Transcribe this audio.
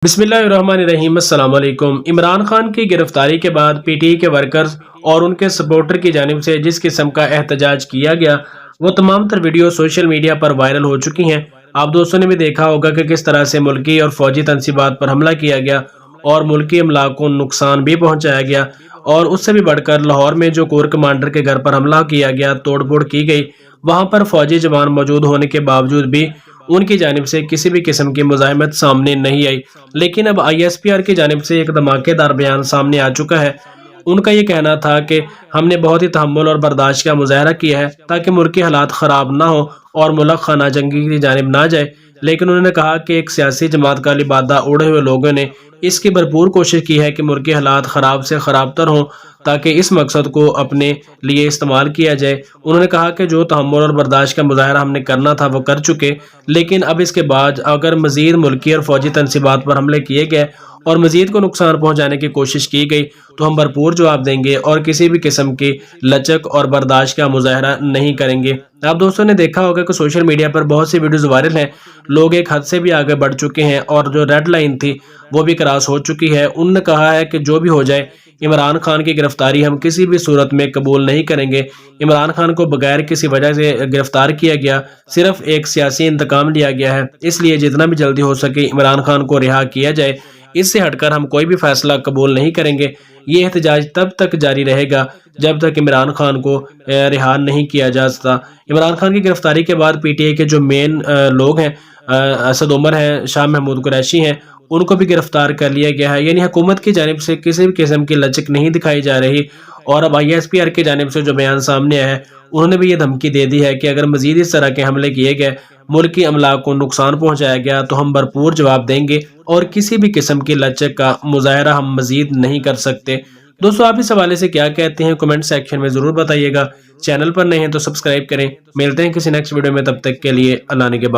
بسم اللہ الرحمن الرحیم۔ السلام علیکم۔ عمران خان کی گرفتاری کے بعد پی ٹی آئی کے ورکرز اور ان کے سپورٹر کی جانب سے جس قسم کا احتجاج کیا گیا وہ تمام تر ویڈیو سوشل میڈیا پر وائرل ہو چکی ہیں۔ آپ دوستوں نے بھی دیکھا ہوگا کہ کس طرح سے ملکی اور فوجی تنصیبات پر حملہ کیا گیا اور ملکی املاک کو نقصان بھی پہنچایا گیا، اور اس سے بھی بڑھ کر لاہور میں جو کور کمانڈر کے گھر پر حملہ کیا گیا، توڑ پھوڑ کی گئی، وہاں پر فوجی جوان موجود ہونے کے باوجود بھی ان کی جانب سے کسی بھی قسم کی مزاحمت سامنے نہیں آئی۔ لیکن اب آئی ایس پی آر کی جانب سے ایک دھماکے دار بیان سامنے آ چکا ہے۔ ان کا یہ کہنا تھا کہ ہم نے بہت ہی تحمل اور برداشت کا مظاہرہ کیا ہے تاکہ ملکی حالات خراب نہ ہو اور ملک خانہ جنگی کی جانب نہ جائے، لیکن انہوں نے کہا کہ ایک سیاسی جماعت کا لبادہ اڑے ہوئے لوگوں نے اس کی بھرپور کوشش کی ہے کہ ملکی حالات خراب سے خراب تر ہوں تاکہ اس مقصد کو اپنے لیے استعمال کیا جائے۔ انہوں نے کہا کہ جو تحمل اور برداشت کا مظاہرہ ہم نے کرنا تھا وہ کر چکے، لیکن اب اس کے بعد اگر مزید ملکی اور فوجی تنصیبات پر حملے کیے گئے اور مزید کو نقصان پہنچانے کی کوشش کی گئی تو ہم بھرپور جواب دیں گے اور کسی بھی قسم کی لچک اور برداشت کا مظاہرہ نہیں کریں گے۔ آپ دوستوں نے دیکھا ہوگا کہ سوشل میڈیا پر بہت سی ویڈیوز وائرل ہیں، لوگ ایک حد سے بھی آگے بڑھ چکے ہیں اور جو ریڈ لائن تھی وہ بھی کراس ہو چکی ہے۔ انہوں نے کہا ہے کہ جو بھی ہو جائے عمران خان کی گرفتاری ہم کسی بھی صورت میں قبول نہیں کریں گے۔ عمران خان کو بغیر کسی وجہ سے گرفتار کیا گیا، صرف ایک سیاسی انتقام لیا گیا ہے، اس لیے جتنا بھی جلدی ہو سکے عمران خان کو رہا کیا جائے۔ اس سے ہٹ کر ہم کوئی بھی فیصلہ قبول نہیں کریں گے۔ یہ احتجاج تب تک جاری رہے گا جب تک عمران خان کو رہا نہیں کیا جاتا۔ عمران خان کی گرفتاری کے بعد پی ٹی آئی کے جو مین لوگ ہیں، اسد عمر ہیں، شاہ محمود قریشی ہیں، ان کو بھی گرفتار کر لیا گیا ہے۔ یعنی حکومت کی جانب سے کسی بھی قسم کی لچک نہیں دکھائی جا رہی، اور اب آئی ایس پی آر کی جانب سے جو بیان سامنے آیا ہے انہوں نے بھی یہ دھمکی دے دی ہے کہ اگر مزید اس طرح کے حملے کیے گئے، ملکی املاک کو نقصان پہنچایا گیا تو ہم بھرپور جواب دیں گے اور کسی بھی قسم کی لچک کا مظاہرہ ہم مزید نہیں کر سکتے۔ دوستو آپ اس حوالے سے کیا کہتے ہیں کمنٹ سیکشن میں ضرور بتائیے گا۔ چینل پر نئے ہیں تو سبسکرائب کریں۔ ملتے ہیں کسی نیکسٹ ویڈیو میں، تب تک کے لیے اللہ نگہبان۔